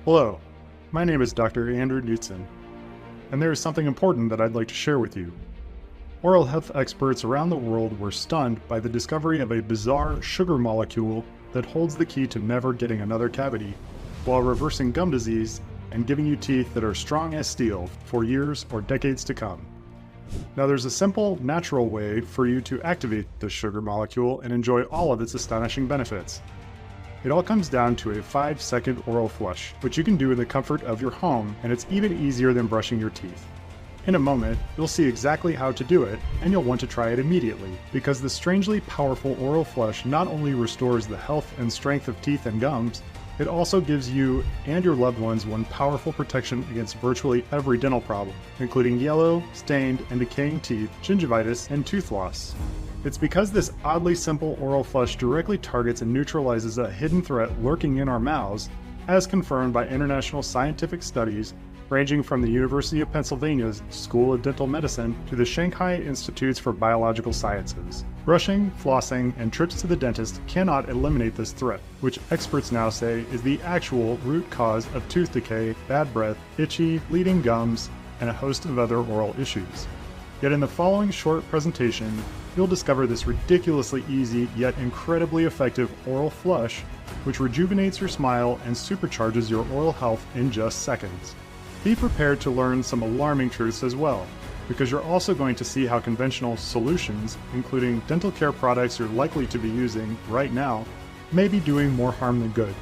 Hello, my name is Dr. Andrew Knutson, and there is something important that I'd like to share with you. Oral health experts around the world were stunned by the discovery of a bizarre sugar molecule that holds the key to never getting another cavity, while reversing gum disease and giving you teeth that are strong as steel for years or decades to come. Now there's a simple, natural way for you to activate this sugar molecule and enjoy all of its astonishing benefits. It all comes down to a 5-second oral flush, which you can do in the comfort of your home, and it's even easier than brushing your teeth. In a moment, you'll see exactly how to do it, and you'll want to try it immediately, because the strangely powerful oral flush not only restores the health and strength of teeth and gums, it also gives you and your loved ones one powerful protection against virtually every dental problem, including yellow, stained, and decaying teeth, gingivitis, and tooth loss. It's because this oddly simple oral flush directly targets and neutralizes a hidden threat lurking in our mouths, as confirmed by international scientific studies ranging from the University of Pennsylvania's School of Dental Medicine to the Shanghai Institutes for Biological Sciences. Brushing, flossing, and trips to the dentist cannot eliminate this threat, which experts now say is the actual root cause of tooth decay, bad breath, itchy, bleeding gums, and a host of other oral issues. Yet in the following short presentation, you'll discover this ridiculously easy yet incredibly effective oral flush, which rejuvenates your smile and supercharges your oral health in just seconds. Be prepared to learn some alarming truths as well, because you're also going to see how conventional solutions, including dental care products you're likely to be using right now, may be doing more harm than good,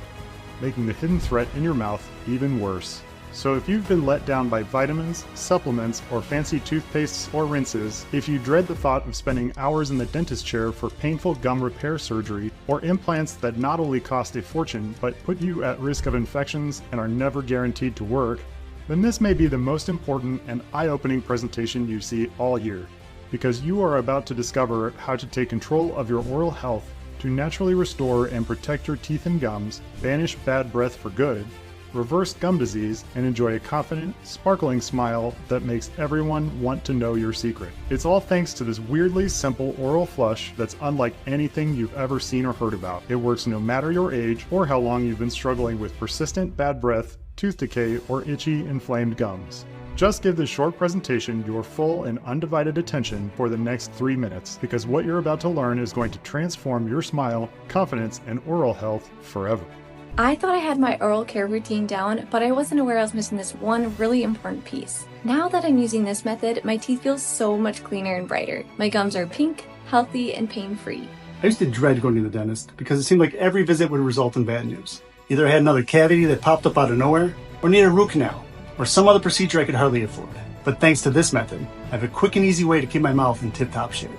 making the hidden threat in your mouth even worse. So if you've been let down by vitamins, supplements, or fancy toothpastes or rinses, if you dread the thought of spending hours in the dentist chair for painful gum repair surgery, or implants that not only cost a fortune but put you at risk of infections and are never guaranteed to work, then this may be the most important and eye-opening presentation you see all year, because you are about to discover how to take control of your oral health to naturally restore and protect your teeth and gums, banish bad breath for good, reverse gum disease, and enjoy a confident, sparkling smile that makes everyone want to know your secret. It's all thanks to this weirdly simple oral flush that's unlike anything you've ever seen or heard about. It works no matter your age or how long you've been struggling with persistent bad breath, tooth decay, or itchy, inflamed gums. Just give this short presentation your full and undivided attention for the next 3 minutes, because what you're about to learn is going to transform your smile, confidence, and oral health forever. I thought I had my oral care routine down, but I wasn't aware I was missing this one really important piece. Now that I'm using this method, my teeth feel so much cleaner and brighter. My gums are pink, healthy, and pain-free. I used to dread going to the dentist because it seemed like every visit would result in bad news. Either I had another cavity that popped up out of nowhere, or needed a root canal, or some other procedure I could hardly afford. But thanks to this method, I have a quick and easy way to keep my mouth in tip-top shape.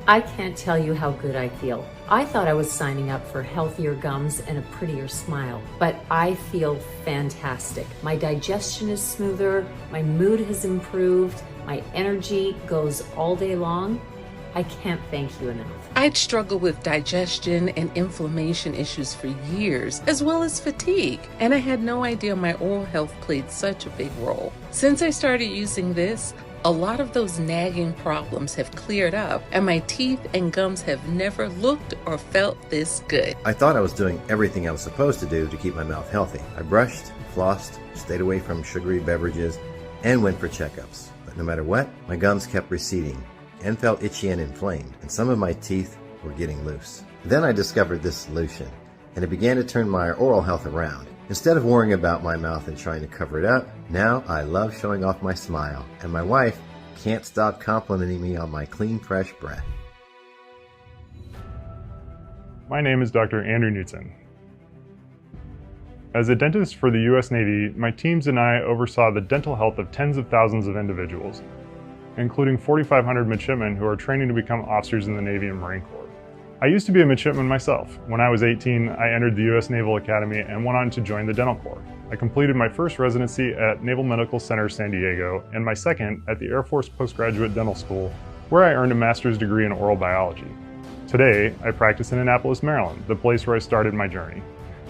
I can't tell you how good I feel. I thought I was signing up for healthier gums and a prettier smile, but I feel fantastic. My digestion is smoother, my mood has improved, my energy goes all day long. I can't thank you enough. I'd struggled with digestion and inflammation issues for years, as well as fatigue, and I had no idea my oral health played such a big role. Since I started using this, a lot of those nagging problems have cleared up, and my teeth and gums have never looked or felt this good. I thought I was doing everything I was supposed to do to keep my mouth healthy. I brushed, flossed, stayed away from sugary beverages, and went for checkups. But no matter what, my gums kept receding and felt itchy and inflamed, and some of my teeth were getting loose. Then I discovered this solution, and it began to turn my oral health around. Instead of worrying about my mouth and trying to cover it up, now I love showing off my smile, and my wife can't stop complimenting me on my clean, fresh breath. My name is Dr. Andrew Knutson. As a dentist for the U.S. Navy, my teams and I oversaw the dental health of tens of thousands of individuals, including 4,500 midshipmen who are training to become officers in the Navy and Marine Corps. I used to be a midshipman myself. When I was 18, I entered the U.S. Naval Academy and went on to join the Dental Corps. I completed my first residency at Naval Medical Center San Diego and my second at the Air Force Postgraduate Dental School, where I earned a master's degree in oral biology. Today, I practice in Annapolis, Maryland, the place where I started my journey.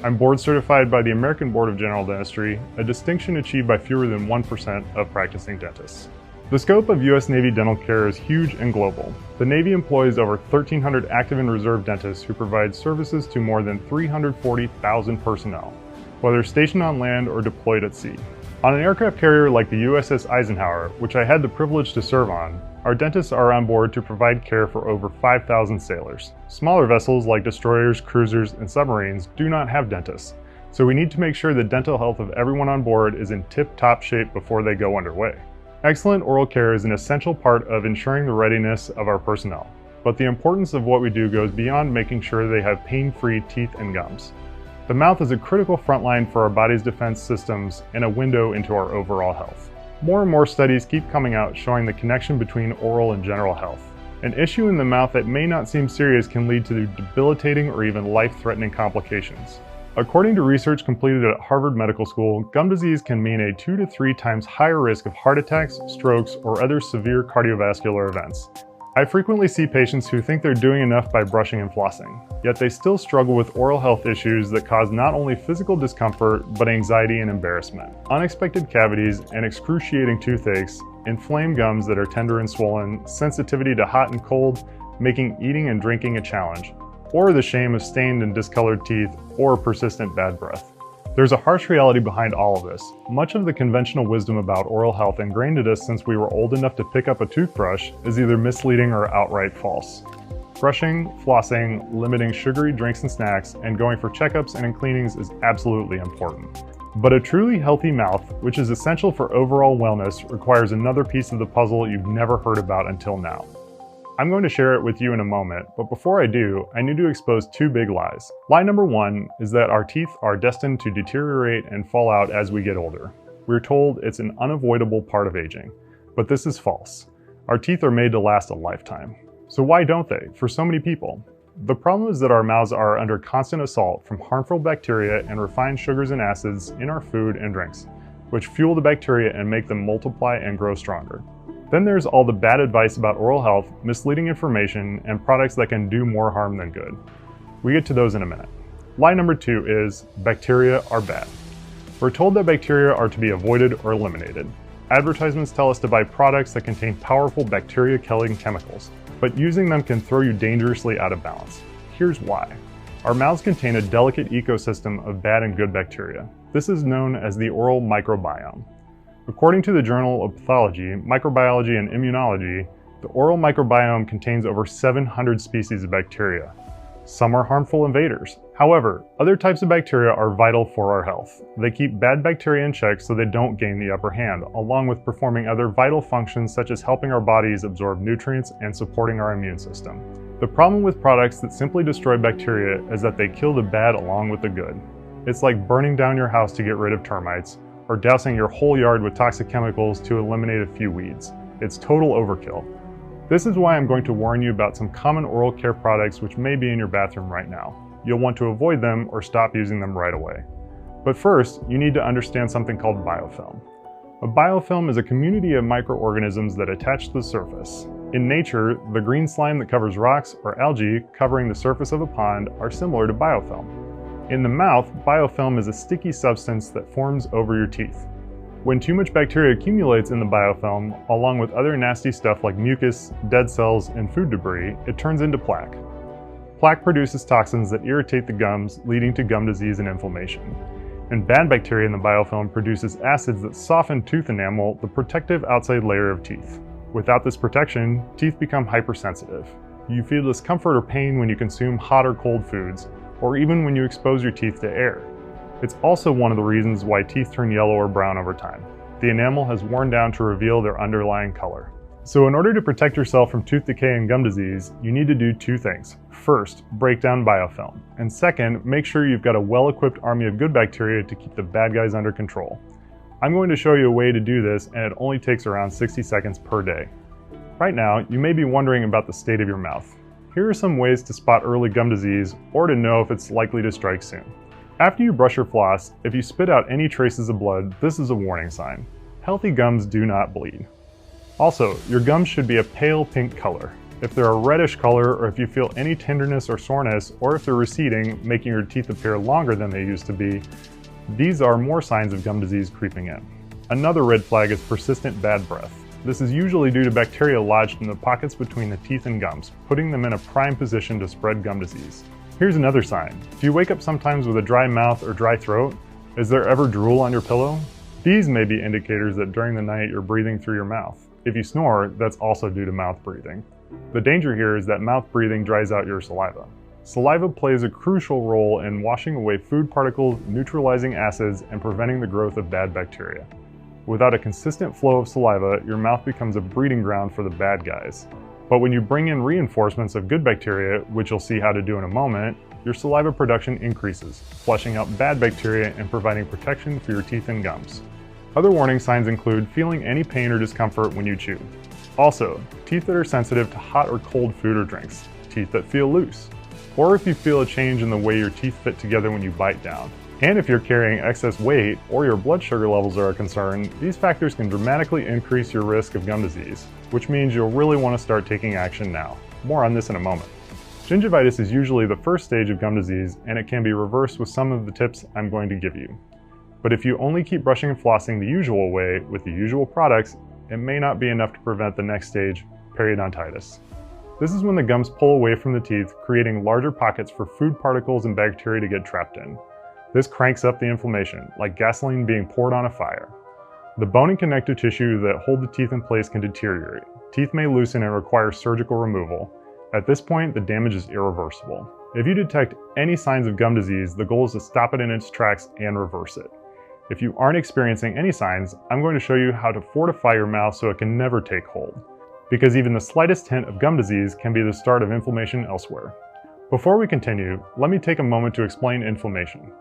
I'm board certified by the American Board of General Dentistry, a distinction achieved by fewer than 1% of practicing dentists. The scope of U.S. Navy dental care is huge and global. The Navy employs over 1,300 active and reserve dentists who provide services to more than 340,000 personnel. whether stationed on land or deployed at sea. On an aircraft carrier like the USS Eisenhower, which I had the privilege to serve on, our dentists are on board to provide care for over 5,000 sailors. Smaller vessels like destroyers, cruisers, and submarines do not have dentists, so we need to make sure the dental health of everyone on board is in tip-top shape before they go underway. Excellent oral care is an essential part of ensuring the readiness of our personnel, but the importance of what we do goes beyond making sure they have pain-free teeth and gums. The mouth is a critical front line for our body's defense systems and a window into our overall health. More and more studies keep coming out showing the connection between oral and general health. An issue in the mouth that may not seem serious can lead to debilitating or even life-threatening complications. According to research completed at Harvard Medical School, gum disease can mean a 2 to 3 times higher risk of heart attacks, strokes, or other severe cardiovascular events. I frequently see patients who think they're doing enough by brushing and flossing, yet they still struggle with oral health issues that cause not only physical discomfort, but anxiety and embarrassment. Unexpected cavities and excruciating toothaches, inflamed gums that are tender and swollen, sensitivity to hot and cold, making eating and drinking a challenge, or the shame of stained and discolored teeth, or persistent bad breath. There's a harsh reality behind all of this. Much of the conventional wisdom about oral health ingrained in us since we were old enough to pick up a toothbrush is either misleading or outright false. Brushing, flossing, limiting sugary drinks and snacks, and going for checkups and cleanings is absolutely important. But a truly healthy mouth, which is essential for overall wellness, requires another piece of the puzzle you've never heard about until now. I'm going to share it with you in a moment, but before I do, I need to expose 2 big lies. Lie number 1 is that our teeth are destined to deteriorate and fall out as we get older. We're told it's an unavoidable part of aging, but this is false. Our teeth are made to last a lifetime. So why don't they, for so many people? The problem is that our mouths are under constant assault from harmful bacteria and refined sugars and acids in our food and drinks, which fuel the bacteria and make them multiply and grow stronger. Then there's all the bad advice about oral health, misleading information, and products that can do more harm than good. We get to those in a minute. Lie number 2 is bacteria are bad. We're told that bacteria are to be avoided or eliminated. Advertisements tell us to buy products that contain powerful bacteria-killing chemicals, but using them can throw you dangerously out of balance. Here's why. Our mouths contain a delicate ecosystem of bad and good bacteria. This is known as the oral microbiome. According to the Journal of Pathology, Microbiology and Immunology, the oral microbiome contains over 700 species of bacteria. Some are harmful invaders. However, other types of bacteria are vital for our health. They keep bad bacteria in check so they don't gain the upper hand, along with performing other vital functions such as helping our bodies absorb nutrients and supporting our immune system. The problem with products that simply destroy bacteria is that they kill the bad along with the good. It's like burning down your house to get rid of termites, or dousing your whole yard with toxic chemicals to eliminate a few weeds. It's total overkill. This is why I'm going to warn you about some common oral care products which may be in your bathroom right now. You'll want to avoid them or stop using them right away. But first, you need to understand something called biofilm. A biofilm is a community of microorganisms that attach to the surface. In nature, the green slime that covers rocks or algae covering the surface of a pond are similar to biofilm. In the mouth, biofilm is a sticky substance that forms over your teeth. When too much bacteria accumulates in the biofilm, along with other nasty stuff like mucus, dead cells, and food debris, it turns into plaque. Plaque produces toxins that irritate the gums, leading to gum disease and inflammation. And bad bacteria in the biofilm produces acids that soften tooth enamel, the protective outside layer of teeth. Without this protection, teeth become hypersensitive. You feel discomfort or pain when you consume hot or cold foods, or even when you expose your teeth to air. It's also one of the reasons why teeth turn yellow or brown over time. The enamel has worn down to reveal their underlying color. So in order to protect yourself from tooth decay and gum disease, you need to do 2 things. First, break down biofilm. And second, make sure you've got a well-equipped army of good bacteria to keep the bad guys under control. I'm going to show you a way to do this, and it only takes around 60 seconds per day. Right now, you may be wondering about the state of your mouth. Here are some ways to spot early gum disease or to know if it's likely to strike soon. After you brush or floss, if you spit out any traces of blood, this is a warning sign. Healthy gums do not bleed. Also, your gums should be a pale pink color. If they're a reddish color, or if you feel any tenderness or soreness, or if they're receding, making your teeth appear longer than they used to be, these are more signs of gum disease creeping in. Another red flag is persistent bad breath. This is usually due to bacteria lodged in the pockets between the teeth and gums, putting them in a prime position to spread gum disease. Here's another sign. If you wake up sometimes with a dry mouth or dry throat, Is there ever drool on your pillow? These may be indicators that during the night you're breathing through your mouth. If you snore, that's also due to mouth breathing. The danger here is that mouth breathing dries out your saliva. Saliva plays a crucial role in washing away food particles, neutralizing acids, and preventing the growth of bad bacteria. Without a consistent flow of saliva, your mouth becomes a breeding ground for the bad guys. But when you bring in reinforcements of good bacteria, which you'll see how to do in a moment, your saliva production increases, flushing out bad bacteria and providing protection for your teeth and gums. Other warning signs include feeling any pain or discomfort when you chew. Also, teeth that are sensitive to hot or cold food or drinks, teeth that feel loose, or if you feel a change in the way your teeth fit together when you bite down. And if you're carrying excess weight or your blood sugar levels are a concern, these factors can dramatically increase your risk of gum disease, which means you'll really want to start taking action now. More on this in a moment. Gingivitis is usually the first stage of gum disease, and it can be reversed with some of the tips I'm going to give you. But if you only keep brushing and flossing the usual way with the usual products, it may not be enough to prevent the next stage, periodontitis. This is when the gums pull away from the teeth, creating larger pockets for food particles and bacteria to get trapped in. This cranks up the inflammation, like gasoline being poured on a fire. The bone and connective tissue that hold the teeth in place can deteriorate. Teeth may loosen and require surgical removal. At this point, the damage is irreversible. If you detect any signs of gum disease, the goal is to stop it in its tracks and reverse it. If you aren't experiencing any signs, I'm going to show you how to fortify your mouth so it can never take hold. Because even the slightest hint of gum disease can be the start of inflammation elsewhere. Before we continue, let me take a moment to explain inflammation.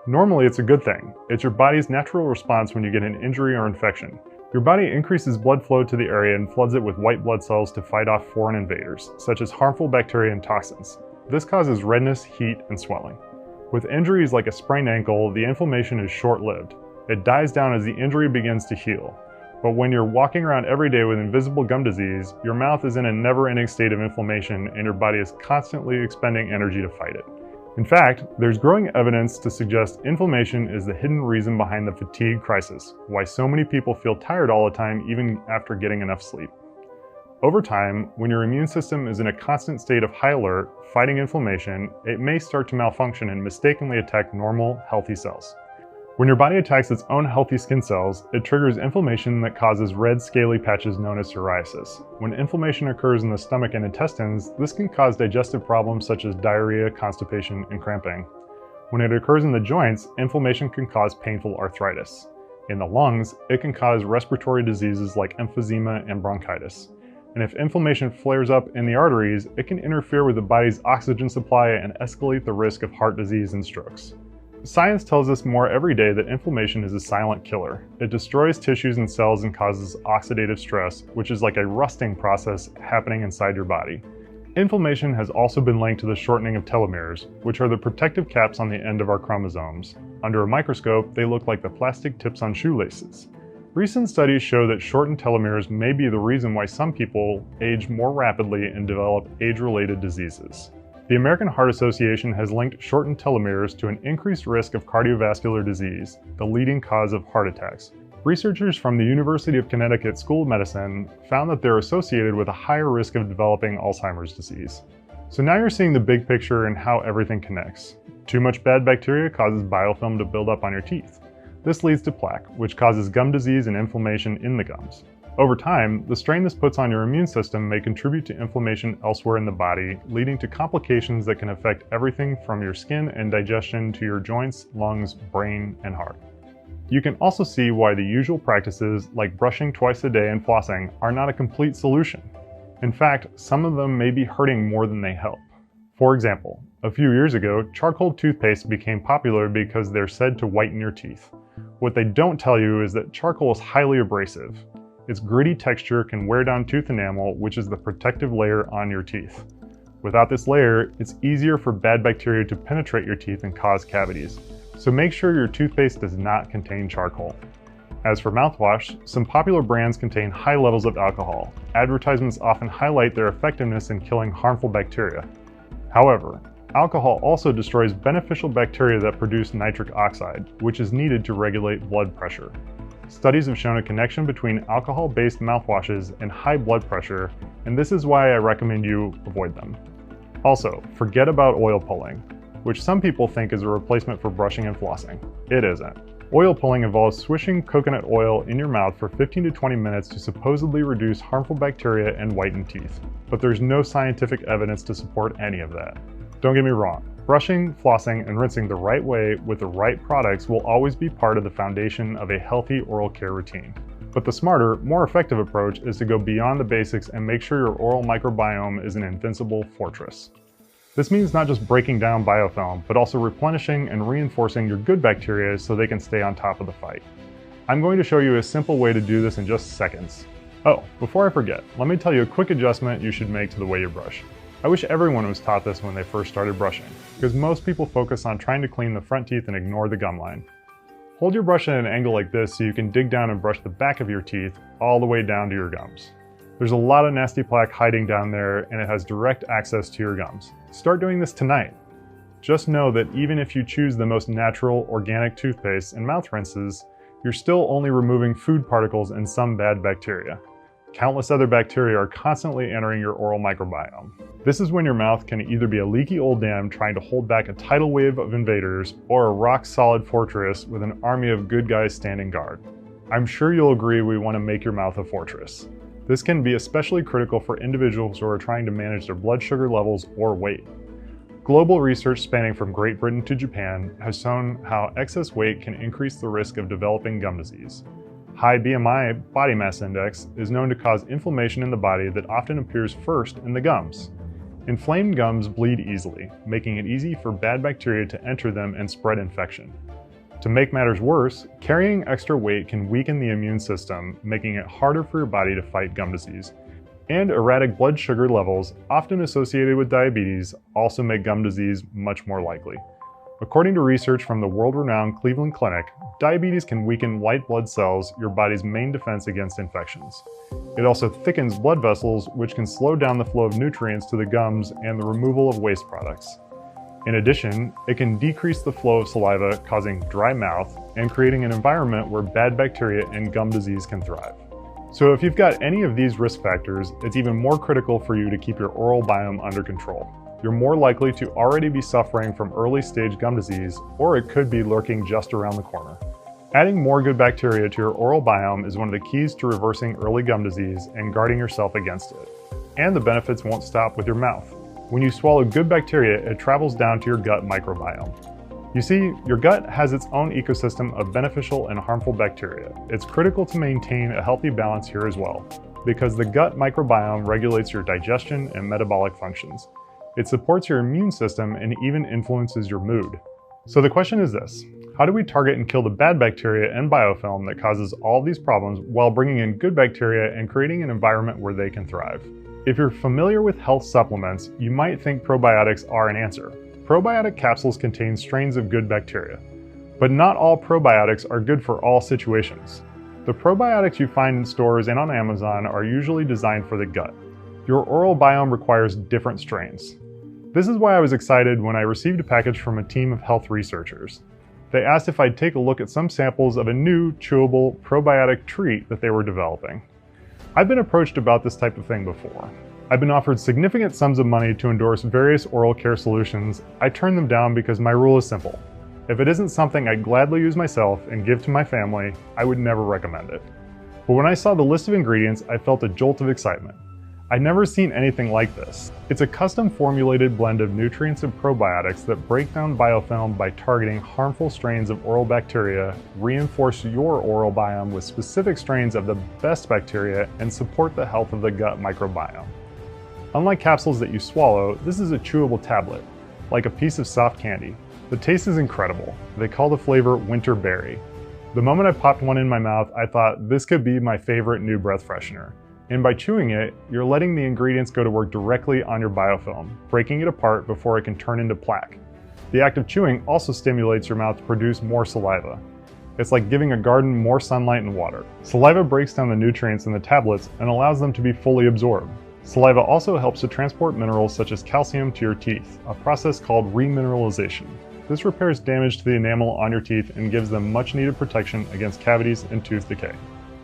Normally, it's a good thing. It's your body's natural response when you get an injury or infection. Your body increases blood flow to the area and floods it with white blood cells to fight off foreign invaders, such as harmful bacteria and toxins. This causes redness, heat, and swelling. With injuries like a sprained ankle, the inflammation is short-lived. It dies down as the injury begins to heal. But when you're walking around every day with invisible gum disease, your mouth is in a never-ending state of inflammation and your body is constantly expending energy to fight it. In fact, there's growing evidence to suggest inflammation is the hidden reason behind the fatigue crisis, why so many people feel tired all the time even after getting enough sleep. Over time, when your immune system is in a constant state of high alert, fighting inflammation, it may start to malfunction and mistakenly attack normal, healthy cells. When your body attacks its own healthy skin cells, it triggers inflammation that causes red, scaly patches known as psoriasis. When inflammation occurs in the stomach and intestines, this can cause digestive problems such as diarrhea, constipation, and cramping. When it occurs in the joints, inflammation can cause painful arthritis. In the lungs, it can cause respiratory diseases like emphysema and bronchitis. And if inflammation flares up in the arteries, it can interfere with the body's oxygen supply and escalate the risk of heart disease and strokes. Science tells us more every day that inflammation is a silent killer. It destroys tissues and cells and causes oxidative stress, which is like a rusting process happening inside your body. Inflammation has also been linked to the shortening of telomeres, which are the protective caps on the end of our chromosomes. Under a microscope, they look like the plastic tips on shoelaces. Recent studies show that shortened telomeres may be the reason why some people age more rapidly and develop age-related diseases. The American Heart Association has linked shortened telomeres to an increased risk of cardiovascular disease, the leading cause of heart attacks. Researchers from the University of Connecticut School of Medicine found that they're associated with a higher risk of developing Alzheimer's disease. So now you're seeing the big picture and how everything connects. Too much bad bacteria causes biofilm to build up on your teeth. This leads to plaque, which causes gum disease and inflammation in the gums. Over time, the strain this puts on your immune system may contribute to inflammation elsewhere in the body, leading to complications that can affect everything from your skin and digestion to your joints, lungs, brain, and heart. You can also see why the usual practices like brushing twice a day and flossing are not a complete solution. In fact, some of them may be hurting more than they help. For example, a few years ago, charcoal toothpaste became popular because they're said to whiten your teeth. What they don't tell you is that charcoal is highly abrasive. Its gritty texture can wear down tooth enamel, which is the protective layer on your teeth. Without this layer, it's easier for bad bacteria to penetrate your teeth and cause cavities. So make sure your toothpaste does not contain charcoal. As for mouthwash, some popular brands contain high levels of alcohol. Advertisements often highlight their effectiveness in killing harmful bacteria. However, alcohol also destroys beneficial bacteria that produce nitric oxide, which is needed to regulate blood pressure. Studies have shown a connection between alcohol-based mouthwashes and high blood pressure, and this is why I recommend you avoid them. Also, forget about oil pulling. which some people think is a replacement for brushing and flossing. It isn't. Oil pulling involves swishing coconut oil in your mouth for 15 to 20 minutes to supposedly reduce harmful bacteria and whiten teeth. But there's no scientific evidence to support any of that. Don't get me wrong, brushing, flossing, and rinsing the right way with the right products will always be part of the foundation of a healthy oral care routine. But the smarter, more effective approach is to go beyond the basics and make sure your oral microbiome is an invincible fortress. This means not just breaking down biofilm, but also replenishing and reinforcing your good bacteria so they can stay on top of the fight. I'm going to show you a simple way to do this in just seconds. Oh, before I forget, let me tell you a quick adjustment you should make to the way you brush. I wish everyone was taught this when they first started brushing, because most people focus on trying to clean the front teeth and ignore the gum line. Hold your brush at an angle like this so you can dig down and brush the back of your teeth all the way down to your gums. There's a lot of nasty plaque hiding down there and it has direct access to your gums. Start doing this tonight. Just know that even if you choose the most natural, organic toothpaste and mouth rinses, you're still only removing food particles and some bad bacteria. Countless other bacteria are constantly entering your oral microbiome. This is when your mouth can either be a leaky old dam trying to hold back a tidal wave of invaders, or a rock-solid fortress with an army of good guys standing guard. I'm sure you'll agree we want to make your mouth a fortress. This can be especially critical for individuals who are trying to manage their blood sugar levels or weight. Global research spanning from Great Britain to Japan has shown how excess weight can increase the risk of developing gum disease. High BMI, body mass index, is known to cause inflammation in the body that often appears first in the gums. Inflamed gums bleed easily, making it easy for bad bacteria to enter them and spread infection. To make matters worse, carrying extra weight can weaken the immune system, making it harder for your body to fight gum disease. And erratic blood sugar levels, often associated with diabetes, also make gum disease much more likely. According to research from the world-renowned Cleveland Clinic, diabetes can weaken white blood cells, your body's main defense against infections. It also thickens blood vessels, which can slow down the flow of nutrients to the gums and the removal of waste products. In addition, it can decrease the flow of saliva, causing dry mouth and creating an environment where bad bacteria and gum disease can thrive. So if you've got any of these risk factors, it's even more critical for you to keep your oral biome under control. You're more likely to already be suffering from early stage gum disease, or it could be lurking just around the corner. Adding more good bacteria to your oral biome is one of the keys to reversing early gum disease and guarding yourself against it. And the benefits won't stop with your mouth. When you swallow good bacteria, it travels down to your gut microbiome. You see, your gut has its own ecosystem of beneficial and harmful bacteria. It's critical to maintain a healthy balance here as well, because the gut microbiome regulates your digestion and metabolic functions. It supports your immune system and even influences your mood. So the question is this: how do we target and kill the bad bacteria and biofilm that causes all these problems while bringing in good bacteria and creating an environment where they can thrive? If you're familiar with health supplements, you might think probiotics are an answer. Probiotic capsules contain strains of good bacteria, but not all probiotics are good for all situations. The probiotics you find in stores and on Amazon are usually designed for the gut. Your oral biome requires different strains. This is why I was excited when I received a package from a team of health researchers. They asked if I'd take a look at some samples of a new, chewable probiotic treat that they were developing. I've been approached about this type of thing before. I've been offered significant sums of money to endorse various oral care solutions. I turn them down because my rule is simple. If it isn't something I'd gladly use myself and give to my family, I would never recommend it. But when I saw the list of ingredients, I felt a jolt of excitement. I'd never seen anything like this. It's a custom formulated blend of nutrients and probiotics that break down biofilm by targeting harmful strains of oral bacteria, reinforce your oral biome with specific strains of the best bacteria, and support the health of the gut microbiome. Unlike capsules that you swallow, this is a chewable tablet, like a piece of soft candy. The taste is incredible. They call the flavor winter berry. The moment I popped one in my mouth, I thought this could be my favorite new breath freshener. And by chewing it, you're letting the ingredients go to work directly on your biofilm, breaking it apart before it can turn into plaque. The act of chewing also stimulates your mouth to produce more saliva. It's like giving a garden more sunlight and water. Saliva breaks down the nutrients in the tablets and allows them to be fully absorbed. Saliva also helps to transport minerals such as calcium to your teeth, a process called remineralization. This repairs damage to the enamel on your teeth and gives them much needed protection against cavities and tooth decay.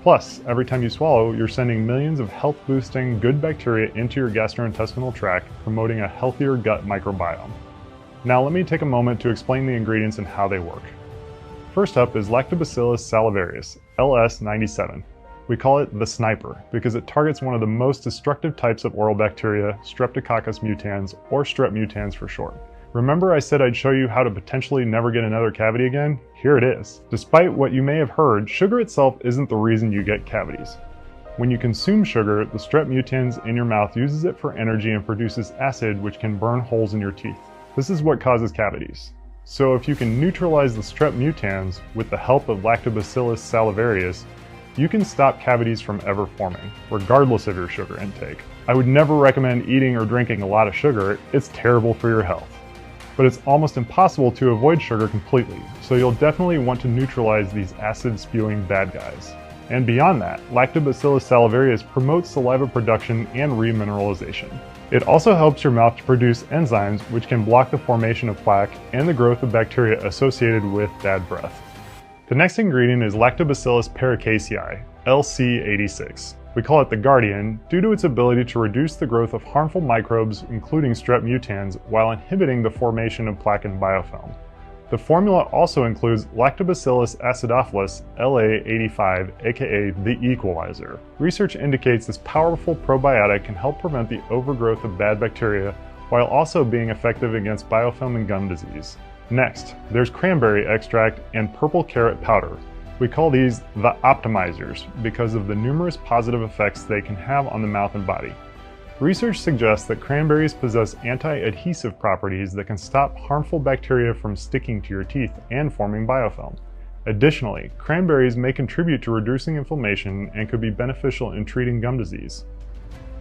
Plus, every time you swallow, you're sending millions of health-boosting good bacteria into your gastrointestinal tract, promoting a healthier gut microbiome. Now let me take a moment to explain the ingredients and how they work. First up is Lactobacillus salivarius, LS97. We call it the sniper because it targets one of the most destructive types of oral bacteria, Streptococcus mutans, or strep mutans for short. Remember I said I'd show you how to potentially never get another cavity again? Here it is. Despite what you may have heard, sugar itself isn't the reason you get cavities. When you consume sugar, the strep mutans in your mouth uses it for energy and produces acid which can burn holes in your teeth. This is what causes cavities. So if you can neutralize the strep mutans with the help of Lactobacillus salivarius, you can stop cavities from ever forming, regardless of your sugar intake. I would never recommend eating or drinking a lot of sugar. It's terrible for your health. But it's almost impossible to avoid sugar completely, so you'll definitely want to neutralize these acid-spewing bad guys. And beyond that, Lactobacillus salivarius promotes saliva production and remineralization. It also helps your mouth to produce enzymes which can block the formation of plaque and the growth of bacteria associated with bad breath. The next ingredient is Lactobacillus paracasei, LC86. We call it the guardian due to its ability to reduce the growth of harmful microbes, including strep mutans, while inhibiting the formation of plaque and biofilm. The formula also includes Lactobacillus acidophilus, LA85, aka the equalizer. Research indicates this powerful probiotic can help prevent the overgrowth of bad bacteria while also being effective against biofilm and gum disease. Next, there's cranberry extract and purple carrot powder. We call these the optimizers because of the numerous positive effects they can have on the mouth and body. Research suggests that cranberries possess anti-adhesive properties that can stop harmful bacteria from sticking to your teeth and forming biofilm. Additionally, cranberries may contribute to reducing inflammation and could be beneficial in treating gum disease.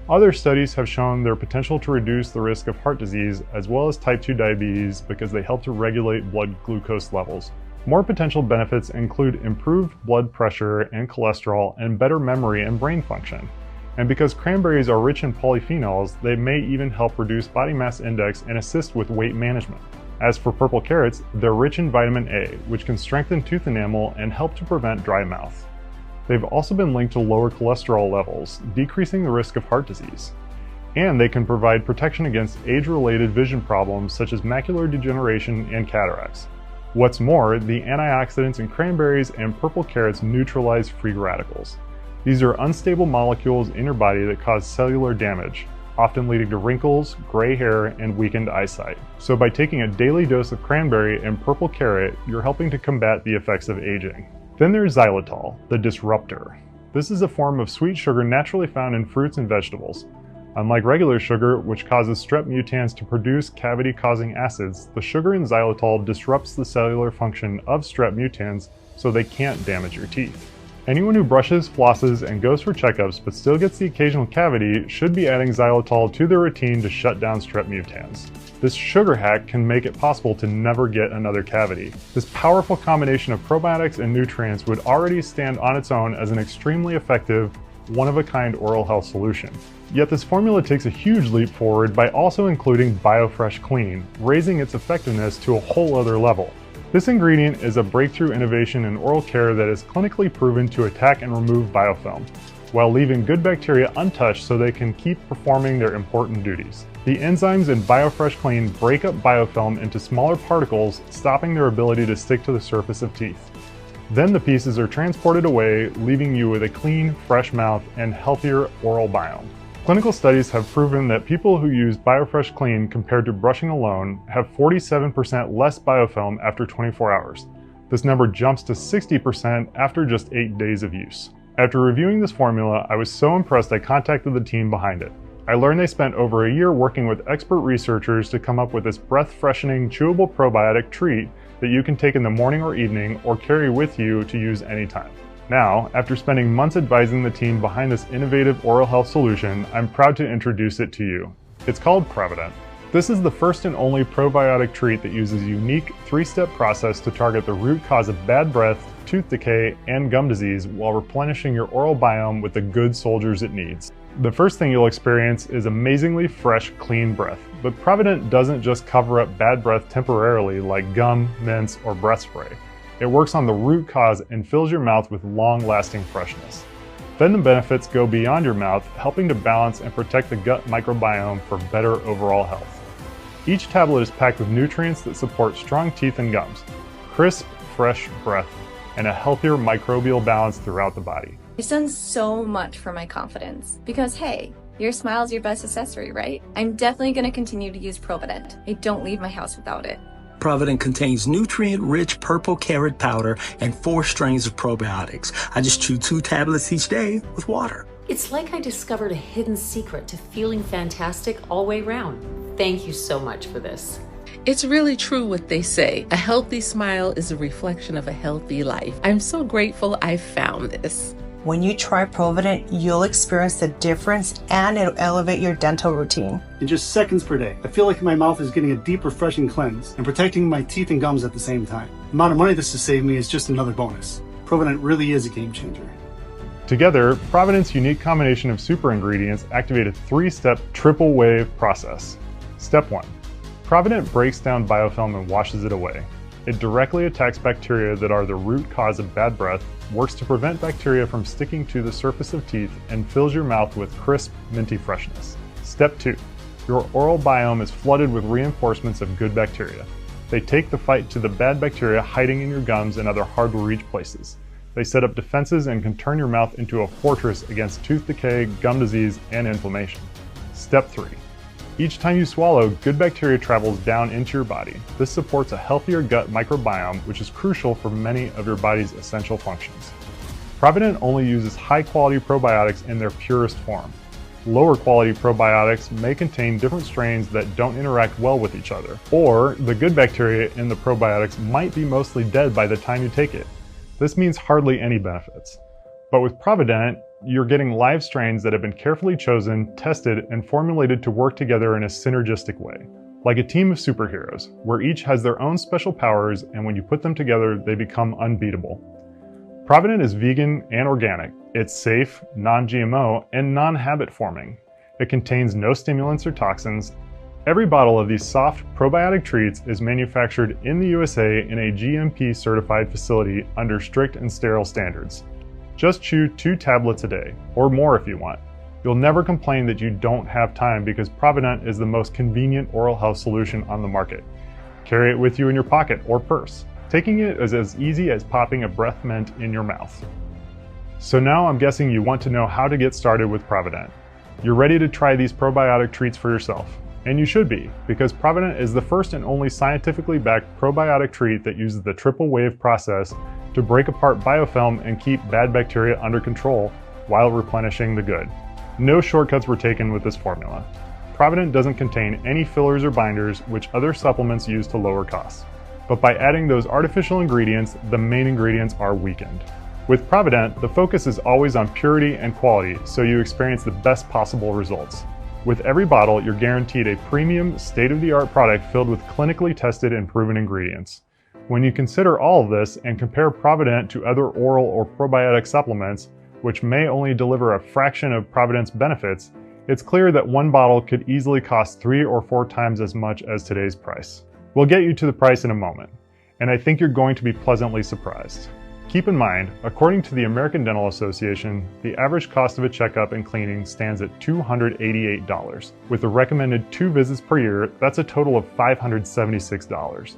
Other studies have shown their potential to reduce the risk of heart disease as well as type 2 diabetes because they help to regulate blood glucose levels. More potential benefits include improved blood pressure and cholesterol and better memory and brain function. And because cranberries are rich in polyphenols, they may even help reduce body mass index and assist with weight management. As for purple carrots, they're rich in vitamin A, which can strengthen tooth enamel and help to prevent dry mouth. They've also been linked to lower cholesterol levels, decreasing the risk of heart disease. And they can provide protection against age-related vision problems such as macular degeneration and cataracts. What's more, the antioxidants in cranberries and purple carrots neutralize free radicals. These are unstable molecules in your body that cause cellular damage, often leading to wrinkles, gray hair, and weakened eyesight. So by taking a daily dose of cranberry and purple carrot, you're helping to combat the effects of aging. Then there's xylitol, the disruptor. This is a form of sweet sugar naturally found in fruits and vegetables. Unlike regular sugar, which causes strep mutans to produce cavity-causing acids, the sugar in xylitol disrupts the cellular function of strep mutans so they can't damage your teeth. Anyone who brushes, flosses, and goes for checkups but still gets the occasional cavity should be adding xylitol to their routine to shut down strep mutans. This sugar hack can make it possible to never get another cavity. This powerful combination of probiotics and nutrients would already stand on its own as an extremely effective, one-of-a-kind oral health solution. Yet this formula takes a huge leap forward by also including BioFresh Clean, raising its effectiveness to a whole other level. This ingredient is a breakthrough innovation in oral care that is clinically proven to attack and remove biofilm, while leaving good bacteria untouched so they can keep performing their important duties. The enzymes in BioFresh Clean break up biofilm into smaller particles, stopping their ability to stick to the surface of teeth. Then the pieces are transported away, leaving you with a clean, fresh mouth and healthier oral biome. Clinical studies have proven that people who use BioFresh Clean compared to brushing alone have 47% less biofilm after 24 hours. This number jumps to 60% after just 8 days of use. After reviewing this formula, I was so impressed I contacted the team behind it. I learned they spent over a year working with expert researchers to come up with this breath-freshening, chewable probiotic treat that you can take in the morning or evening or carry with you to use anytime. Now, after spending months advising the team behind this innovative oral health solution, I'm proud to introduce it to you. It's called ProvaDent. This is the first and only probiotic treat that uses a unique 3-step process to target the root cause of bad breath, tooth decay, and gum disease while replenishing your oral biome with the good soldiers it needs. The first thing you'll experience is amazingly fresh, clean breath. But ProvaDent doesn't just cover up bad breath temporarily like gum, mints, or breath spray. It works on the root cause and fills your mouth with long-lasting freshness. Then the benefits go beyond your mouth, helping to balance and protect the gut microbiome for better overall health. Each tablet is packed with nutrients that support strong teeth and gums, crisp, fresh breath, and a healthier microbial balance throughout the body. It's done so much for my confidence because, hey, your smile's your best accessory, right? I'm definitely going to continue to use ProvaDent. I don't leave my house without it. ProvaDent contains nutrient-rich purple carrot powder and 4 strains of probiotics. I just chew 2 tablets each day with water. It's like I discovered a hidden secret to feeling fantastic all the way around. Thank you so much for this. It's really true what they say. A healthy smile is a reflection of a healthy life. I'm so grateful I found this. When you try ProvaDent, you'll experience the difference and it'll elevate your dental routine. In just seconds per day, I feel like my mouth is getting a deep, refreshing cleanse and protecting my teeth and gums at the same time. The amount of money this has saved me is just another bonus. ProvaDent really is a game changer. Together, ProvaDent's unique combination of super ingredients activate a 3-step triple wave process. Step 1. ProvaDent breaks down biofilm and washes it away. It directly attacks bacteria that are the root cause of bad breath, works to prevent bacteria from sticking to the surface of teeth, and fills your mouth with crisp, minty freshness. Step 2. Your oral biome is flooded with reinforcements of good bacteria. They take the fight to the bad bacteria hiding in your gums and other hard-to-reach places. They set up defenses and can turn your mouth into a fortress against tooth decay, gum disease, and inflammation. Step 3. Each time you swallow, good bacteria travels down into your body. This supports a healthier gut microbiome, which is crucial for many of your body's essential functions. ProvaDent only uses high-quality probiotics in their purest form. Lower quality probiotics may contain different strains that don't interact well with each other, or the good bacteria in the probiotics might be mostly dead by the time you take it. This means hardly any benefits. But with ProvaDent, you're getting live strains that have been carefully chosen, tested, and formulated to work together in a synergistic way. Like a team of superheroes, where each has their own special powers, and when you put them together, they become unbeatable. ProvaDent is vegan and organic. It's safe, non-GMO, and non-habit forming. It contains no stimulants or toxins. Every bottle of these soft probiotic treats is manufactured in the USA in a GMP certified facility under strict and sterile standards. Just chew 2 tablets a day, or more if you want. You'll never complain that you don't have time because ProvaDent is the most convenient oral health solution on the market. Carry it with you in your pocket or purse. Taking it is as easy as popping a breath mint in your mouth. So now I'm guessing you want to know how to get started with ProvaDent. You're ready to try these probiotic treats for yourself. And you should be, because ProvaDent is the first and only scientifically backed probiotic treat that uses the triple wave process to break apart biofilm and keep bad bacteria under control while replenishing the good. No shortcuts were taken with this formula. ProvaDent doesn't contain any fillers or binders, which other supplements use to lower costs. But by adding those artificial ingredients, the main ingredients are weakened. With ProvaDent, the focus is always on purity and quality, so you experience the best possible results. With every bottle, you're guaranteed a premium, state-of-the-art product filled with clinically tested and proven ingredients. When you consider all of this and compare ProvaDent to other oral or probiotic supplements, which may only deliver a fraction of ProvaDent's benefits, it's clear that one bottle could easily cost 3 or 4 times as much as today's price. We'll get you to the price in a moment, and I think you're going to be pleasantly surprised. Keep in mind, according to the American Dental Association, the average cost of a checkup and cleaning stands at $288. With a recommended 2 visits per year, that's a total of $576.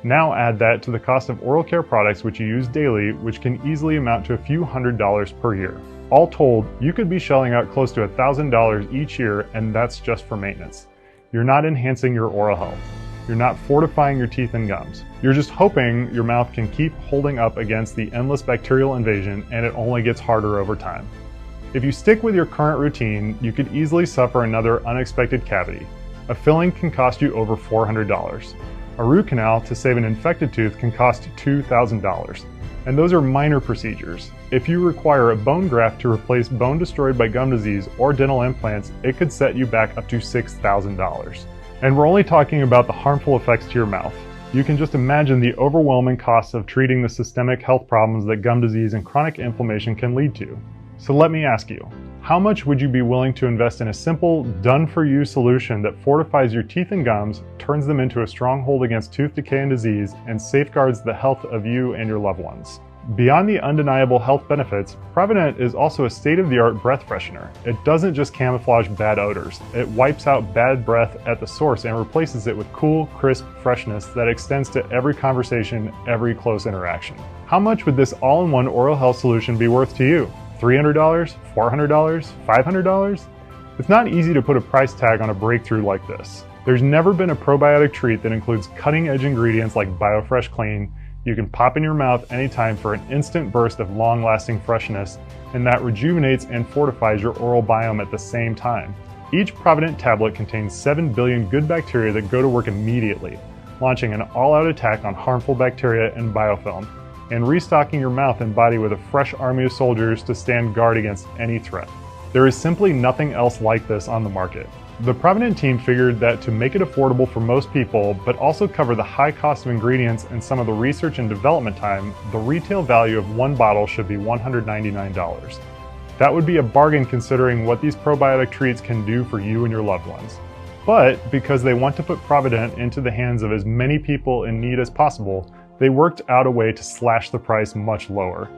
Now add that to the cost of oral care products which you use daily, which can easily amount to a few $100s per year. All told, you could be shelling out close to $1,000 each year, and that's just for maintenance. You're not enhancing your oral health. You're not fortifying your teeth and gums. You're just hoping your mouth can keep holding up against the endless bacterial invasion, and it only gets harder over time. If you stick with your current routine, you could easily suffer another unexpected cavity. A filling can cost you over $400. A root canal to save an infected tooth can cost $2,000. And those are minor procedures. If you require a bone graft to replace bone destroyed by gum disease or dental implants, it could set you back up to $6,000. And we're only talking about the harmful effects to your mouth. You can just imagine the overwhelming costs of treating the systemic health problems that gum disease and chronic inflammation can lead to. So let me ask you, how much would you be willing to invest in a simple, done-for-you solution that fortifies your teeth and gums, turns them into a stronghold against tooth decay and disease, and safeguards the health of you and your loved ones? Beyond the undeniable health benefits, ProvaDent is also a state-of-the-art breath freshener. It doesn't just camouflage bad odors, it wipes out bad breath at the source and replaces it with cool, crisp freshness that extends to every conversation, every close interaction. How much would this all-in-one oral health solution be worth to you? $300? $400? $500? It's not easy to put a price tag on a breakthrough like this. There's never been a probiotic treat that includes cutting-edge ingredients like BioFresh Clean, you can pop in your mouth anytime for an instant burst of long-lasting freshness, and that rejuvenates and fortifies your oral biome at the same time. Each ProvaDent tablet contains 7 billion good bacteria that go to work immediately, launching an all-out attack on harmful bacteria and biofilm, and restocking your mouth and body with a fresh army of soldiers to stand guard against any threat. There is simply nothing else like this on the market. The ProvaDent team figured that to make it affordable for most people, but also cover the high cost of ingredients and some of the research and development time, the retail value of one bottle should be $199. That would be a bargain considering what these probiotic treats can do for you and your loved ones. But because they want to put ProvaDent into the hands of as many people in need as possible, they worked out a way to slash the price much lower.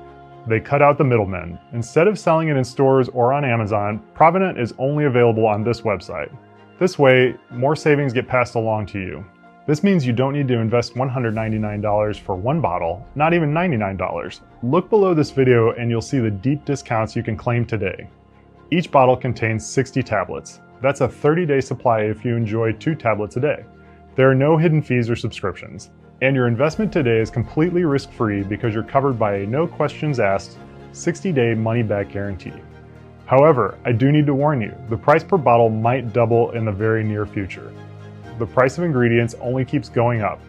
They cut out the middlemen. Instead of selling it in stores or on Amazon, ProvaDent is only available on this website. This way, more savings get passed along to you. This means you don't need to invest $199 for one bottle, not even $99. Look below this video and you'll see the deep discounts you can claim today. Each bottle contains 60 tablets. That's a 30-day supply if you enjoy 2 tablets a day. There are no hidden fees or subscriptions. And your investment today is completely risk-free because you're covered by a no questions asked 60-day money-back guarantee. However, I do need to warn you, the price per bottle might double in the very near future. The price of ingredients only keeps going up.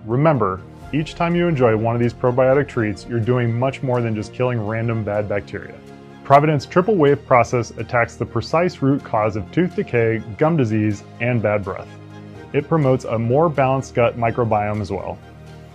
Remember, each time you enjoy one of these probiotic treats, you're doing much more than just killing random bad bacteria. ProvaDent's triple wave process attacks the precise root cause of tooth decay, gum disease, and bad breath. It promotes a more balanced gut microbiome as well.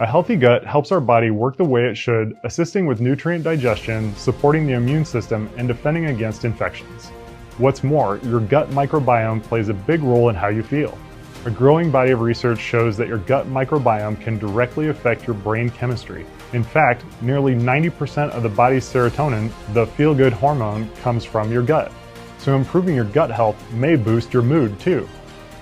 A healthy gut helps our body work the way it should, assisting with nutrient digestion, supporting the immune system, and defending against infections. What's more, your gut microbiome plays a big role in how you feel. A growing body of research shows that your gut microbiome can directly affect your brain chemistry. In fact, nearly 90% of the body's serotonin, the feel-good hormone, comes from your gut. So improving your gut health may boost your mood too.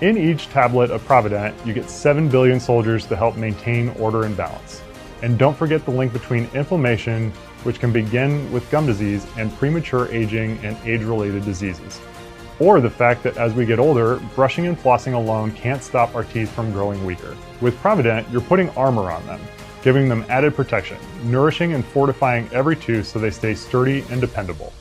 In each tablet of ProvaDent, you get 7 billion soldiers to help maintain order and balance. And don't forget the link between inflammation, which can begin with gum disease, and premature aging and age-related diseases. Or the fact that as we get older, brushing and flossing alone can't stop our teeth from growing weaker. With ProvaDent, you're putting armor on them, giving them added protection, nourishing and fortifying every tooth so they stay sturdy and dependable.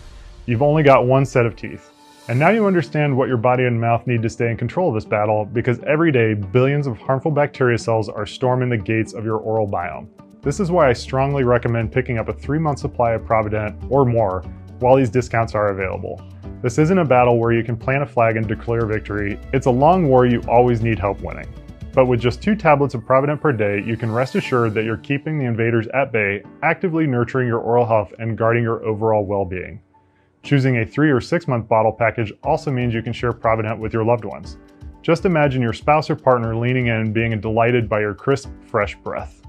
You've only got one set of teeth. And now you understand what your body and mouth need to stay in control of this battle, because every day billions of harmful bacteria cells are storming the gates of your oral biome. This is why I strongly recommend picking up a 3-month supply of ProvaDent or more while these discounts are available. This isn't a battle where you can plant a flag and declare victory. It's a long war you always need help winning. But with just 2 tablets of ProvaDent per day, you can rest assured that you're keeping the invaders at bay, actively nurturing your oral health and guarding your overall well-being. Choosing a 3 or 6 month bottle package also means you can share ProvaDent with your loved ones. Just imagine your spouse or partner leaning in and being delighted by your crisp, fresh breath.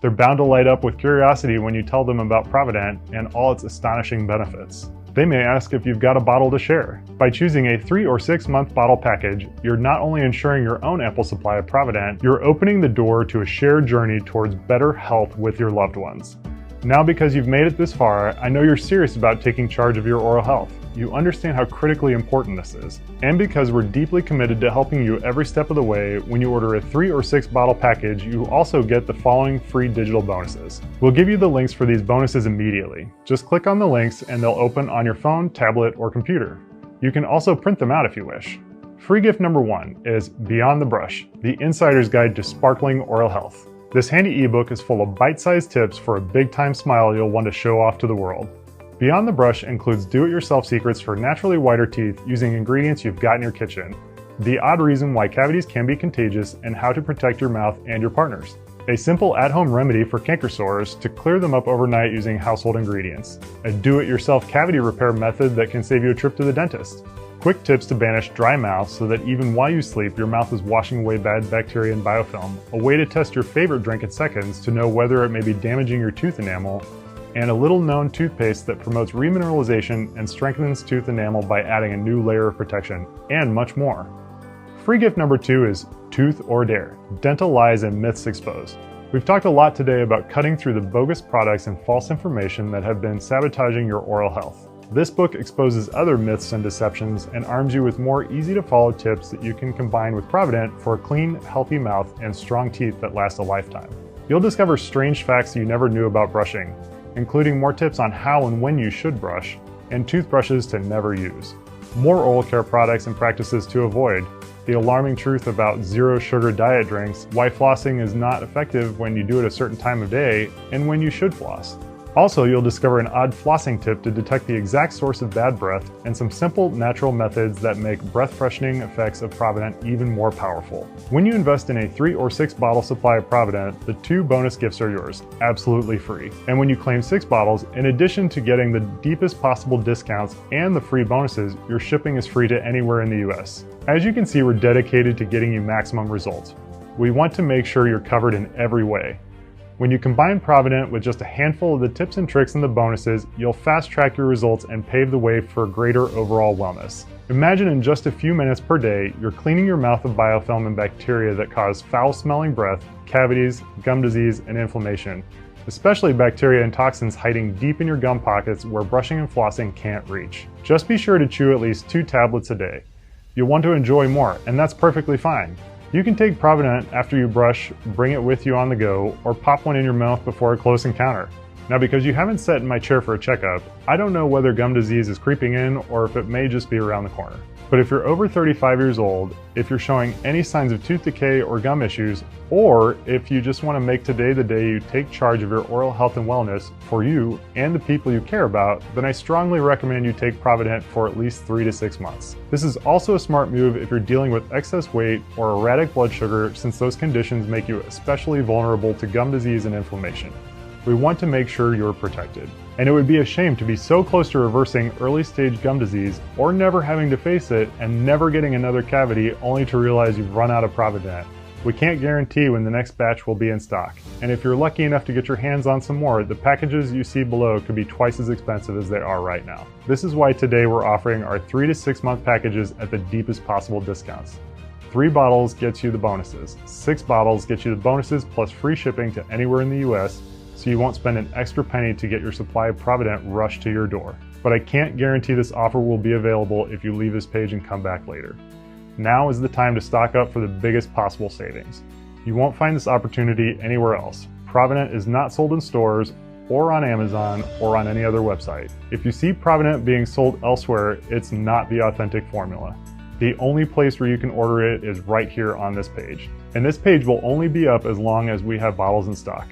They're bound to light up with curiosity when you tell them about ProvaDent and all its astonishing benefits. They may ask if you've got a bottle to share. By choosing a 3 or 6 month bottle package, you're not only ensuring your own ample supply of ProvaDent, you're opening the door to a shared journey towards better health with your loved ones. Now, because you've made it this far, I know you're serious about taking charge of your oral health. You understand how critically important this is. And because we're deeply committed to helping you every step of the way, when you order a 3 or 6 bottle package, you also get the following free digital bonuses. We'll give you the links for these bonuses immediately. Just click on the links and they'll open on your phone, tablet, or computer. You can also print them out if you wish. Free gift number 1 is Beyond the Brush, the insider's guide to sparkling oral health. This handy ebook is full of bite-sized tips for a big-time smile you'll want to show off to the world. Beyond the Brush includes do-it-yourself secrets for naturally whiter teeth using ingredients you've got in your kitchen, the odd reason why cavities can be contagious, and how to protect your mouth and your partner's. A simple at-home remedy for canker sores to clear them up overnight using household ingredients. A do-it-yourself cavity repair method that can save you a trip to the dentist. quick tips to banish dry mouth so that even while you sleep, your mouth is washing away bad bacteria and biofilm, a way to test your favorite drink in seconds to know whether it may be damaging your tooth enamel, and a little-known toothpaste that promotes remineralization and strengthens tooth enamel by adding a new layer of protection, and much more. Free gift number 2 is Tooth or Dare, Dental Lies and Myths Exposed. We've talked a lot today about cutting through the bogus products and false information that have been sabotaging your oral health. This book exposes other myths and deceptions and arms you with more easy-to-follow tips that you can combine with ProvaDent for a clean, healthy mouth and strong teeth that last a lifetime. You'll discover strange facts you never knew about brushing, including more tips on how and when you should brush, and toothbrushes to never use. More oral care products and practices to avoid, the alarming truth about zero sugar diet drinks, why flossing is not effective when you do it a certain time of day, and when you should floss. Also, you'll discover an odd flossing tip to detect the exact source of bad breath and some simple natural methods that make breath freshening effects of ProvaDent even more powerful. When you invest in a 3 or 6 bottle supply of ProvaDent, the 2 bonus gifts are yours, absolutely free. And when you claim 6 bottles, in addition to getting the deepest possible discounts and the free bonuses, your shipping is free to anywhere in the US. As you can see, we're dedicated to getting you maximum results. We want to make sure you're covered in every way. When you combine ProvaDent with just a handful of the tips and tricks and the bonuses, you'll fast-track your results and pave the way for greater overall wellness. Imagine in just a few minutes per day, you're cleaning your mouth of biofilm and bacteria that cause foul-smelling breath, cavities, gum disease, and inflammation, especially bacteria and toxins hiding deep in your gum pockets where brushing and flossing can't reach. Just be sure to chew at least 2 tablets a day. You'll want to enjoy more, and that's perfectly fine. You can take ProvaDent after you brush, bring it with you on the go, or pop one in your mouth before a close encounter. Now, because you haven't sat in my chair for a checkup, I don't know whether gum disease is creeping in or if it may just be around the corner. But if you're over 35 years old, if you're showing any signs of tooth decay or gum issues, or if you just want to make today the day you take charge of your oral health and wellness for you and the people you care about, then I strongly recommend you take ProvaDent for at least 3 to 6 months. This is also a smart move if you're dealing with excess weight or erratic blood sugar, since those conditions make you especially vulnerable to gum disease and inflammation. We want to make sure you're protected. And it would be a shame to be so close to reversing early stage gum disease or never having to face it and never getting another cavity only to realize you've run out of ProvaDent. We can't guarantee when the next batch will be in stock. And if you're lucky enough to get your hands on some more, the packages you see below could be twice as expensive as they are right now. This is why today we're offering our 3 to 6 month packages at the deepest possible discounts. 3 bottles gets you the bonuses. 6 bottles gets you the bonuses plus free shipping to anywhere in the US, so you won't spend an extra penny to get your supply of ProvaDent rushed to your door. But I can't guarantee this offer will be available if you leave this page and come back later. Now is the time to stock up for the biggest possible savings. You won't find this opportunity anywhere else. ProvaDent is not sold in stores or on Amazon or on any other website. If you see ProvaDent being sold elsewhere, it's not the authentic formula. The only place where you can order it is right here on this page. And this page will only be up as long as we have bottles in stock.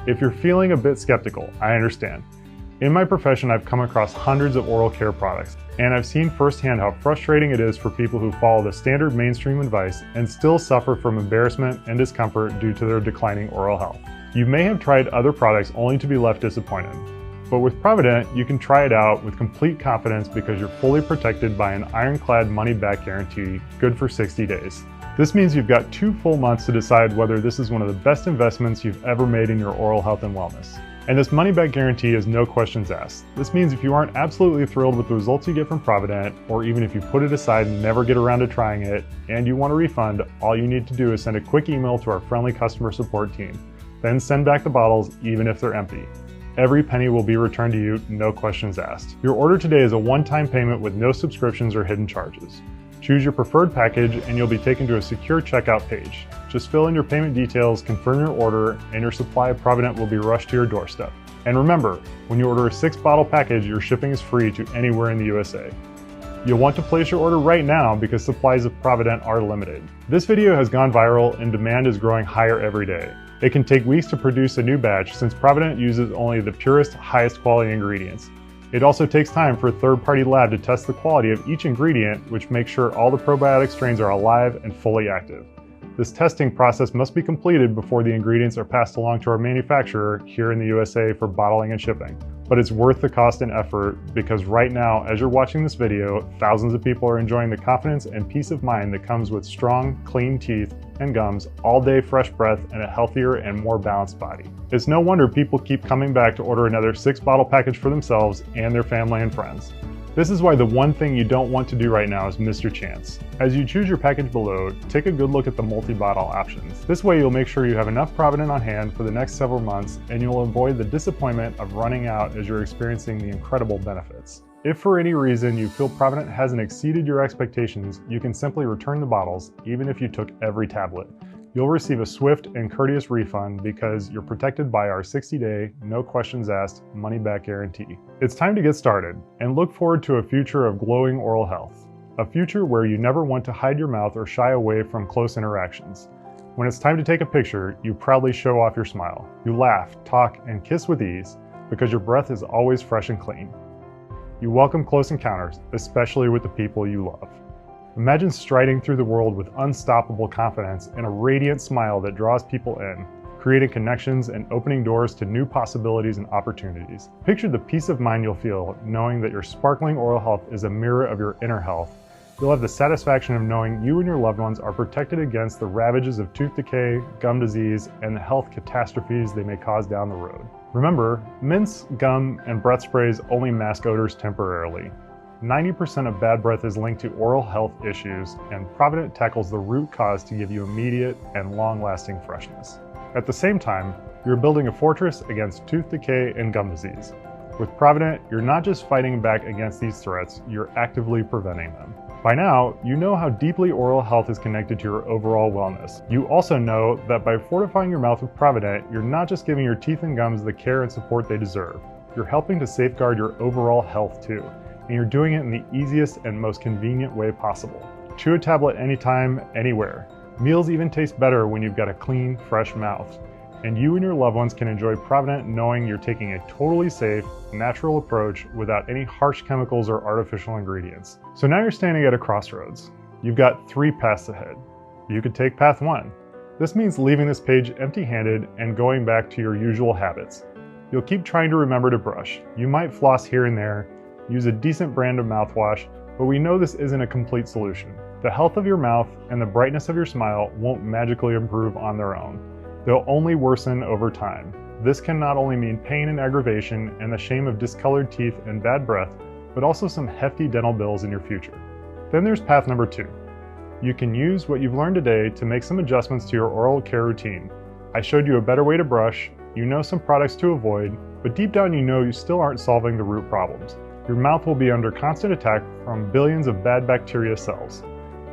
If you're feeling a bit skeptical, I understand. In my profession, I've come across hundreds of oral care products, and I've seen firsthand how frustrating it is for people who follow the standard mainstream advice and still suffer from embarrassment and discomfort due to their declining oral health. You may have tried other products only to be left disappointed. But with ProvaDent, you can try it out with complete confidence because you're fully protected by an ironclad money-back guarantee, good for 60 days. This means you've got 2 full months to decide whether this is one of the best investments you've ever made in your oral health and wellness. And this money-back guarantee is no questions asked. This means if you aren't absolutely thrilled with the results you get from ProvaDent, or even if you put it aside and never get around to trying it, and you want a refund, all you need to do is send a quick email to our friendly customer support team. Then send back the bottles, even if they're empty. Every penny will be returned to you, no questions asked. Your order today is a one-time payment with no subscriptions or hidden charges. Choose your preferred package and you'll be taken to a secure checkout page. Just fill in your payment details, confirm your order, and your supply of ProvaDent will be rushed to your doorstep. And remember, when you order a 6-bottle package, your shipping is free to anywhere in the USA. You'll want to place your order right now because supplies of ProvaDent are limited. This video has gone viral and demand is growing higher every day. It can take weeks to produce a new batch since ProvaDent uses only the purest, highest quality ingredients. It also takes time for a third-party lab to test the quality of each ingredient, which makes sure all the probiotic strains are alive and fully active. This testing process must be completed before the ingredients are passed along to our manufacturer here in the USA for bottling and shipping. but it's worth the cost and effort because right now, as you're watching this video, thousands of people are enjoying the confidence and peace of mind that comes with strong, clean teeth and gums, all-day fresh breath, and a healthier and more balanced body. It's no wonder people keep coming back to order another 6-bottle package for themselves and their family and friends. This is why the one thing you don't want to do right now is miss your chance. As you choose your package below, take a good look at the multi-bottle options. This way you'll make sure you have enough ProvaDent on hand for the next several months, and you'll avoid the disappointment of running out as you're experiencing the incredible benefits. If for any reason you feel ProvaDent hasn't exceeded your expectations, you can simply return the bottles, even if you took every tablet. You'll receive a swift and courteous refund because you're protected by our 60-day, no questions asked, money-back guarantee. It's time to get started and look forward to a future of glowing oral health. A future where you never want to hide your mouth or shy away from close interactions. When it's time to take a picture, you proudly show off your smile. You laugh, talk, and kiss with ease because your breath is always fresh and clean. You welcome close encounters, especially with the people you love. Imagine striding through the world with unstoppable confidence and a radiant smile that draws people in, creating connections and opening doors to new possibilities and opportunities. Picture the peace of mind you'll feel knowing that your sparkling oral health is a mirror of your inner health. You'll have the satisfaction of knowing you and your loved ones are protected against the ravages of tooth decay, gum disease, and the health catastrophes they may cause down the road. Remember, mints, gum, and breath sprays only mask odors temporarily. 90% of bad breath is linked to oral health issues, and ProvaDent tackles the root cause to give you immediate and long-lasting freshness. At the same time, you're building a fortress against tooth decay and gum disease. With ProvaDent, you're not just fighting back against these threats, you're actively preventing them. By now, you know how deeply oral health is connected to your overall wellness. You also know that by fortifying your mouth with ProvaDent, you're not just giving your teeth and gums the care and support they deserve. You're helping to safeguard your overall health too. And you're doing it in the easiest and most convenient way possible. Chew a tablet anytime, anywhere. Meals even taste better when you've got a clean, fresh mouth. And you and your loved ones can enjoy ProvaDent knowing you're taking a totally safe, natural approach without any harsh chemicals or artificial ingredients. So now you're standing at a crossroads. You've got 3 paths ahead. You could take path 1. This means leaving this page empty-handed and going back to your usual habits. You'll keep trying to remember to brush. You might floss here and there, use a decent brand of mouthwash, but we know this isn't a complete solution. The health of your mouth and the brightness of your smile won't magically improve on their own. They'll only worsen over time. This can not only mean pain and aggravation and the shame of discolored teeth and bad breath, but also some hefty dental bills in your future. Then there's path number 2. You can use what you've learned today to make some adjustments to your oral care routine. I showed you a better way to brush, you know some products to avoid, but deep down you know you still aren't solving the root problems. Your mouth will be under constant attack from billions of bad bacteria cells.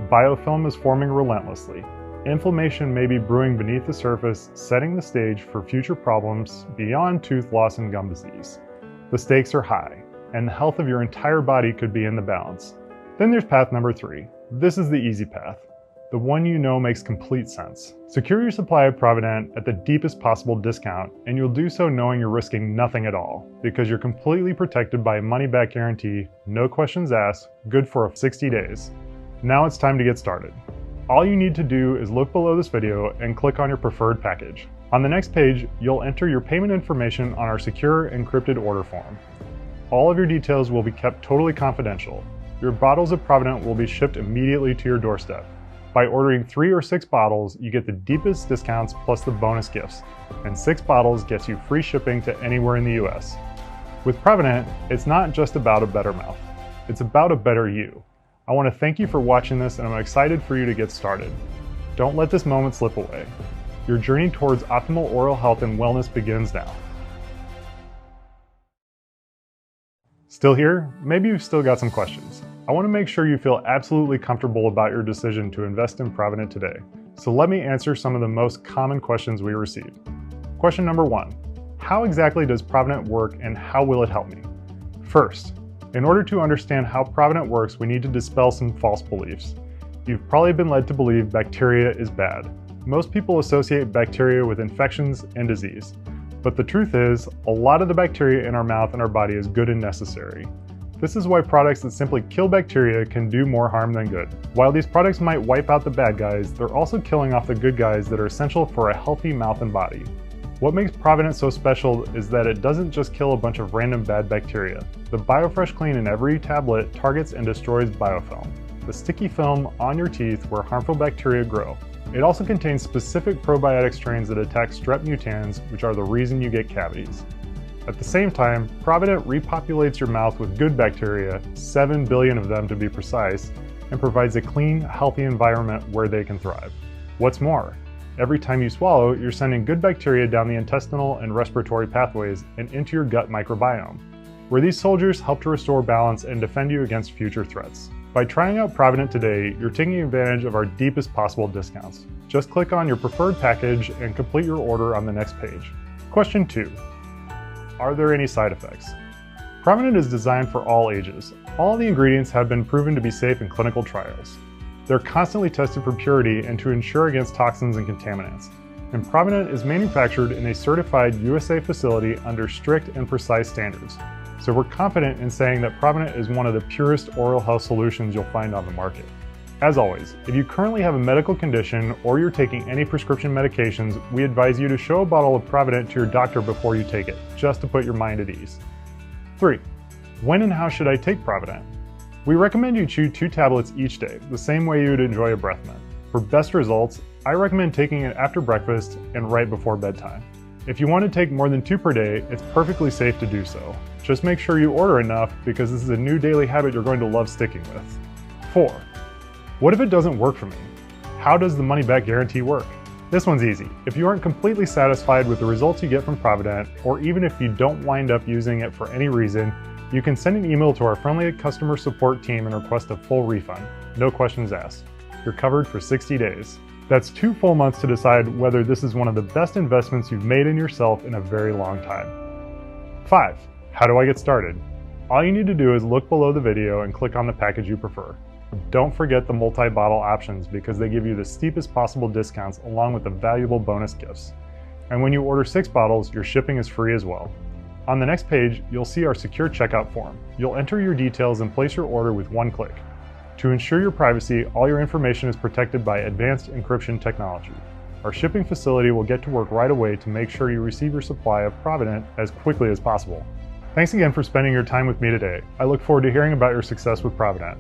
Biofilm is forming relentlessly. Inflammation may be brewing beneath the surface, setting the stage for future problems beyond tooth loss and gum disease. The stakes are high, and the health of your entire body could be in the balance. Then there's path number 3. This is the easy path. The one you know makes complete sense. Secure your supply of ProvaDent at the deepest possible discount, and you'll do so knowing you're risking nothing at all, because you're completely protected by a money-back guarantee, no questions asked, good for 60 days. Now it's time to get started. All you need to do is look below this video and click on your preferred package. On the next page, you'll enter your payment information on our secure encrypted order form. All of your details will be kept totally confidential. Your bottles of ProvaDent will be shipped immediately to your doorstep. By ordering 3 or 6 bottles, you get the deepest discounts plus the bonus gifts, and 6 bottles gets you free shipping to anywhere in the US. With ProvaDent, it's not just about a better mouth, it's about a better you. I want to thank you for watching this, and I'm excited for you to get started. Don't let this moment slip away. Your journey towards optimal oral health and wellness begins now. Still here? Maybe you've still got some questions. I want to make sure you feel absolutely comfortable about your decision to invest in ProvaDent today. So let me answer some of the most common questions we receive. Question number 1. How exactly does ProvaDent work and how will it help me? First, in order to understand how ProvaDent works, we need to dispel some false beliefs. You've probably been led to believe bacteria is bad. Most people associate bacteria with infections and disease. But the truth is, a lot of the bacteria in our mouth and our body is good and necessary. This is why products that simply kill bacteria can do more harm than good. While these products might wipe out the bad guys, they're also killing off the good guys that are essential for a healthy mouth and body. What makes ProvaDent so special is that it doesn't just kill a bunch of random bad bacteria. The BioFresh Clean in every tablet targets and destroys biofilm, the sticky film on your teeth where harmful bacteria grow. It also contains specific probiotic strains that attack strep mutans, which are the reason you get cavities. At the same time, ProvaDent repopulates your mouth with good bacteria, 7 billion of them to be precise, and provides a clean, healthy environment where they can thrive. What's more, every time you swallow, you're sending good bacteria down the intestinal and respiratory pathways and into your gut microbiome, where these soldiers help to restore balance and defend you against future threats. By trying out ProvaDent today, you're taking advantage of our deepest possible discounts. Just click on your preferred package and complete your order on the next page. Question 2. Are there any side effects? ProvaDent is designed for all ages. All the ingredients have been proven to be safe in clinical trials. They're constantly tested for purity and to ensure against toxins and contaminants. And ProvaDent is manufactured in a certified USA facility under strict and precise standards. So we're confident in saying that ProvaDent is one of the purest oral health solutions you'll find on the market. As always, if you currently have a medical condition or you're taking any prescription medications, we advise you to show a bottle of ProvaDent to your doctor before you take it, just to put your mind at ease. 3. When and how should I take ProvaDent? We recommend you chew 2 tablets each day, the same way you would enjoy a breath mint. For best results, I recommend taking it after breakfast and right before bedtime. If you want to take more than 2 per day, it's perfectly safe to do so. Just make sure you order enough because this is a new daily habit you're going to love sticking with. 4. What if it doesn't work for me? How does the money-back guarantee work? This one's easy. If you aren't completely satisfied with the results you get from ProvaDent, or even if you don't wind up using it for any reason, you can send an email to our friendly customer support team and request a full refund. No questions asked. You're covered for 60 days. That's 2 full months to decide whether this is one of the best investments you've made in yourself in a very long time. 5. How do I get started? All you need to do is look below the video and click on the package you prefer. Don't forget the multi-bottle options because they give you the steepest possible discounts along with the valuable bonus gifts. And when you order 6 bottles, your shipping is free as well. On the next page, you'll see our secure checkout form. You'll enter your details and place your order with 1 click. To ensure your privacy, all your information is protected by advanced encryption technology. Our shipping facility will get to work right away to make sure you receive your supply of ProvaDent as quickly as possible. Thanks again for spending your time with me today. I look forward to hearing about your success with ProvaDent.